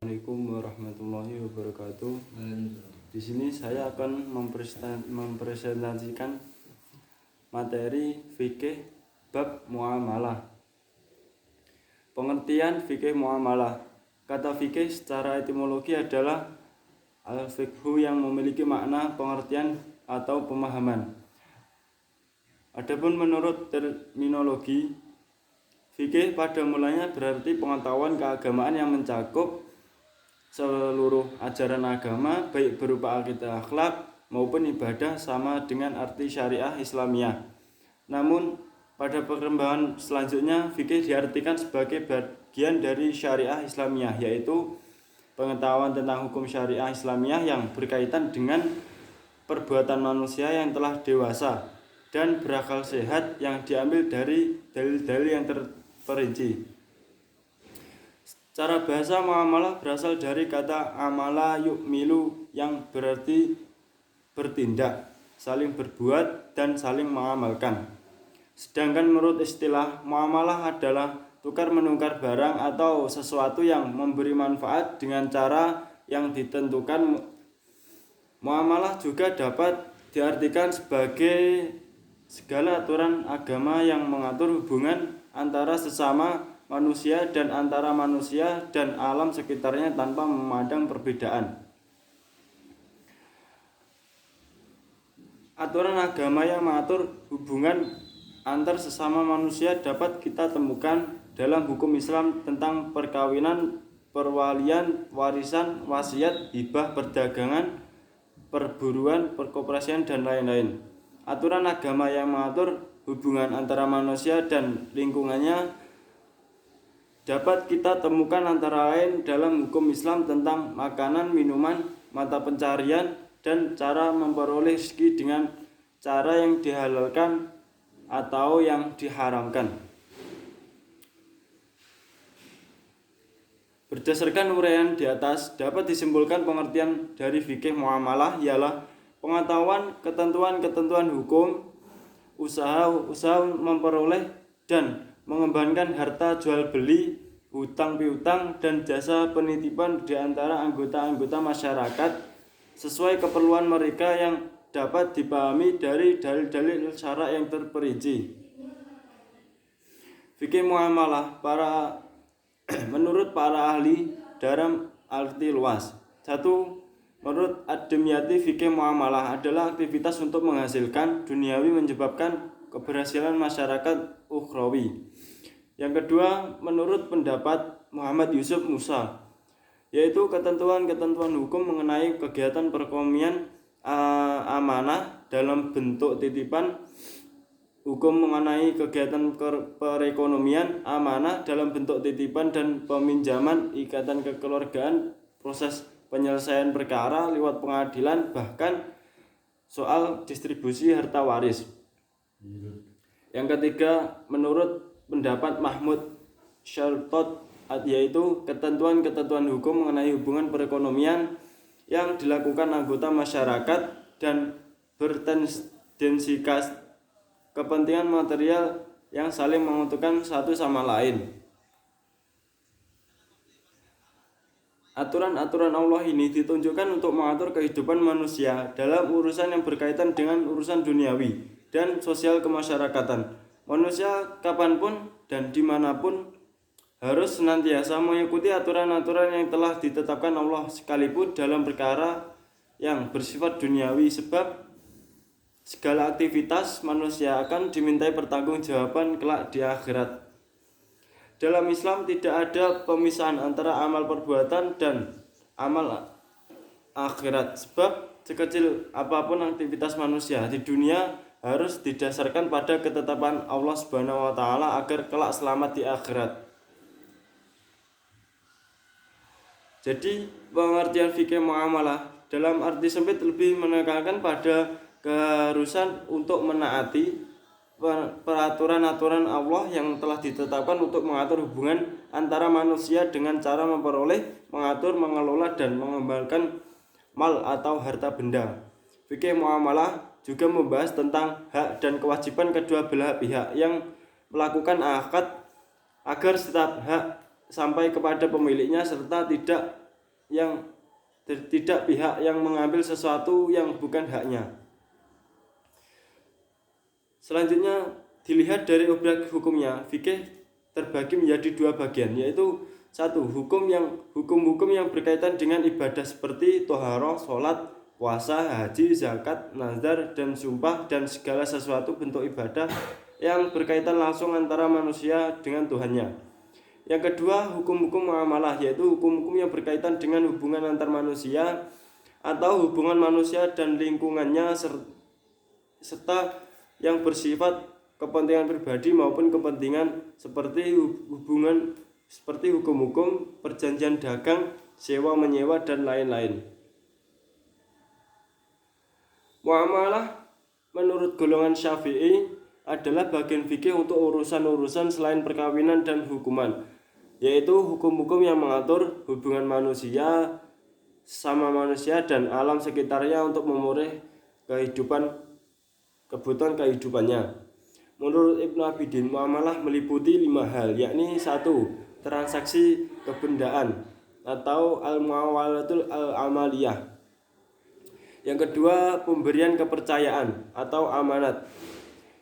Assalamualaikum warahmatullahi wabarakatuh. Di sini saya akan mempresentasikan materi fikih bab muamalah. Pengertian fikih muamalah. Kata fikih secara etimologi adalah al-fiqhu yang memiliki makna pengertian atau pemahaman. Adapun menurut terminologi, fikih pada mulanya berarti pengetahuan keagamaan yang mencakup seluruh ajaran agama, baik berupa akidah, akhlak maupun ibadah, sama dengan arti syariah Islamiyah. Namun pada perkembangan selanjutnya, fikih diartikan sebagai bagian dari syariah Islamiyah, yaitu pengetahuan tentang hukum syariah Islamiyah yang berkaitan dengan perbuatan manusia yang telah dewasa dan berakal sehat, yang diambil dari dalil-dalil yang terperinci. Cara bahasa, muamalah berasal dari kata amala yu'milu yang berarti bertindak, saling berbuat, dan saling mengamalkan. Sedangkan menurut istilah, muamalah adalah tukar-menukar barang atau sesuatu yang memberi manfaat dengan cara yang ditentukan. Muamalah juga dapat diartikan sebagai segala aturan agama yang mengatur hubungan antara sesama manusia dan antara manusia dan alam sekitarnya tanpa memandang perbedaan. Aturan agama yang mengatur hubungan antar sesama manusia dapat kita temukan dalam hukum Islam tentang perkawinan, perwalian, warisan, wasiat, hibah, perdagangan, perburuan, perkoperasian, dan lain-lain. Aturan agama yang mengatur hubungan antara manusia dan lingkungannya dapat kita temukan antara lain dalam hukum Islam tentang makanan, minuman, mata pencarian, dan cara memperoleh rezeki dengan cara yang dihalalkan atau yang diharamkan. Berdasarkan uraian di atas, dapat disimpulkan pengertian dari fikih muamalah ialah pengetahuan ketentuan-ketentuan hukum, usaha memperoleh dan mengembangkan harta jual beli, hutang piutang, dan jasa penitipan di antara anggota-anggota masyarakat sesuai keperluan mereka yang dapat dipahami dari dalil-dalil syara yang terperinci. Fikih muamalah menurut para ahli dalam arti luas. 1. Menurut Ad-Dimyati, fikih muamalah adalah aktivitas untuk menghasilkan duniawi menyebabkan keberhasilan masyarakat ukhrawi. Yang kedua, menurut pendapat Muhammad Yusuf Musa, yaitu ketentuan-ketentuan hukum mengenai kegiatan perekonomian amanah dalam bentuk titipan, hukum mengenai kegiatan perekonomian amanah dalam bentuk titipan dan peminjaman, ikatan kekeluargaan, proses penyelesaian perkara lewat pengadilan, bahkan soal distribusi harta waris. Yang ketiga, menurut pendapat Mahmud Shaltot, yaitu ketentuan-ketentuan hukum mengenai hubungan perekonomian yang dilakukan anggota masyarakat dan bertendensikas kepentingan material yang saling menguntungkan satu sama lain. Aturan-aturan Allah ini ditunjukkan untuk mengatur kehidupan manusia dalam urusan yang berkaitan dengan urusan duniawi dan sosial kemasyarakatan. Manusia kapanpun dan dimanapun harus senantiasa mengikuti aturan-aturan yang telah ditetapkan Allah, sekalipun dalam perkara yang bersifat duniawi, sebab segala aktivitas manusia akan dimintai pertanggungjawaban kelak di akhirat. Dalam Islam tidak ada pemisahan antara amal perbuatan dan amal akhirat, sebab sekecil apapun aktivitas manusia di dunia harus didasarkan pada ketetapan Allah Subhanahu wa taala agar kelak selamat di akhirat. Jadi pengertian fikih muamalah dalam arti sempit lebih menekankan pada keharusan untuk menaati peraturan-aturan Allah yang telah ditetapkan untuk mengatur hubungan antara manusia dengan cara memperoleh, mengatur, mengelola, dan mengembangkan mal atau harta benda. Fikih muamalah juga membahas tentang hak dan kewajiban kedua belah pihak yang melakukan akad agar setiap hak sampai kepada pemiliknya serta tidak tidak pihak yang mengambil sesuatu yang bukan haknya. Selanjutnya dilihat dari objek hukumnya, fikih terbagi menjadi dua bagian, yaitu satu, hukum-hukum yang berkaitan dengan ibadah seperti toharoh, sholat, puasa, haji, zakat, nazar, dan sumpah, dan segala sesuatu bentuk ibadah yang berkaitan langsung antara manusia dengan Tuhannya. Yang kedua, hukum-hukum muamalah, yaitu hukum-hukum yang berkaitan dengan hubungan antar manusia atau hubungan manusia dan lingkungannya serta yang bersifat kepentingan pribadi maupun kepentingan seperti hukum-hukum perjanjian dagang, sewa menyewa, dan lain-lain. Muamalah menurut golongan Syafi'i adalah bagian fikih untuk urusan-urusan selain perkawinan dan hukuman, yaitu hukum-hukum yang mengatur hubungan manusia sama manusia dan alam sekitarnya untuk memenuhi kebutuhan kehidupannya. Menurut Ibnu Abidin, muamalah meliputi 5 hal, yakni 1. Transaksi kebendaan atau al-muawalatul al-amaliyah. Yang kedua, pemberian kepercayaan atau amanat.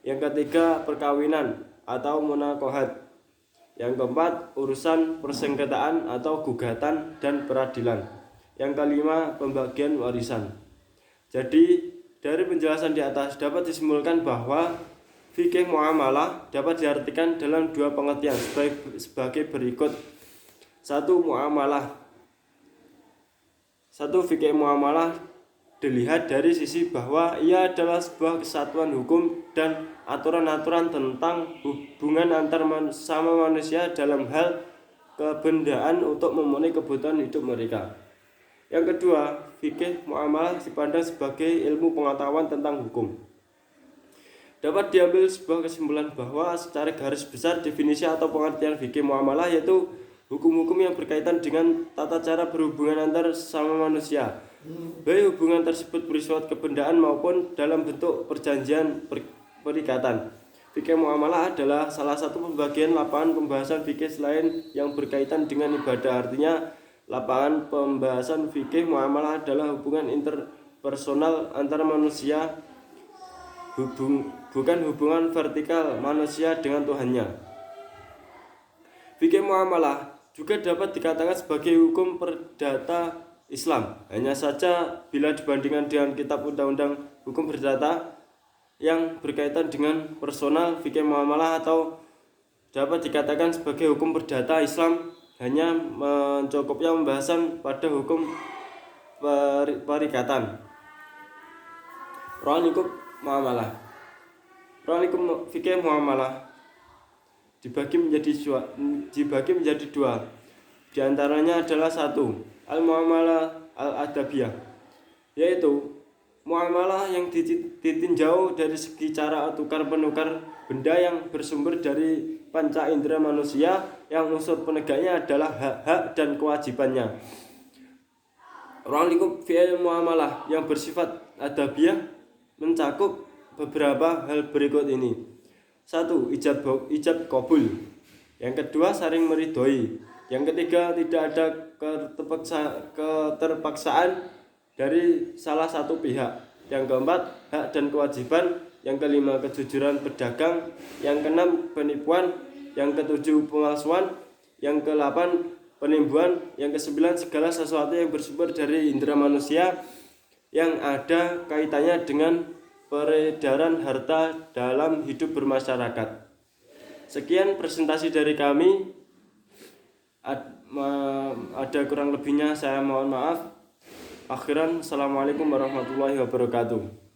Yang ketiga, perkawinan atau munakohat. Yang keempat, urusan persengketaan atau gugatan dan peradilan. Yang kelima, pembagian warisan. Jadi, dari penjelasan di atas dapat disimpulkan bahwa fikih muamalah dapat diartikan dalam dua pengertian sebagai berikut. 1. Fikih muamalah dilihat dari sisi bahwa ia adalah sebuah kesatuan hukum dan aturan-aturan tentang hubungan antar sama manusia dalam hal kebendaan untuk memenuhi kebutuhan hidup mereka. Yang kedua, fikih muamalah dipandang sebagai ilmu pengetahuan tentang hukum. Dapat diambil sebuah kesimpulan bahwa secara garis besar definisi atau pengertian fikih muamalah yaitu hukum-hukum yang berkaitan dengan tata cara berhubungan antar sama manusia, baik hubungan tersebut bersifat kebendaan maupun dalam bentuk perjanjian perikatan. Fikih muamalah adalah salah satu pembagian lapangan pembahasan fikih selain yang berkaitan dengan ibadah. Artinya, lapangan pembahasan fikih muamalah adalah hubungan interpersonal antara manusia, bukan hubungan vertikal manusia dengan Tuhannya. Fikih muamalah juga dapat dikatakan sebagai hukum perdata Islam. Hanya saja bila dibandingkan dengan kitab undang-undang hukum perdata yang berkaitan dengan personal, fikih muamalah atau dapat dikatakan sebagai hukum perdata Islam hanya mencukupnya pembahasan pada hukum perikatan. Ruang muamalah. Ruang fikih muamalah dibagi menjadi dua. Di antaranya adalah 1. Al-muamalah al-adabiyah, yaitu muamalah yang ditinjau dari segi cara tukar-penukar benda yang bersumber dari panca indera manusia yang unsur penegaknya adalah hak-hak dan kewajibannya. Ruang lingkup fi'il muamalah yang bersifat adabiyah mencakup beberapa hal berikut ini. 1. Ijab kabul. Yang kedua, saling meridhoi. Yang ketiga, tidak ada keterpaksaan dari salah satu pihak. Yang keempat, hak dan kewajiban. Yang kelima, kejujuran berdagang. Yang keenam, penipuan. Yang ketujuh, pemalsuan. Yang kedelapan, penimbuhan. Yang kesembilan, segala sesuatu yang bersumber dari indera manusia yang ada kaitannya dengan peredaran harta dalam hidup bermasyarakat. Sekian presentasi dari kami. Ada kurang lebihnya saya mohon maaf. Akhiran, assalamualaikum warahmatullahi wabarakatuh.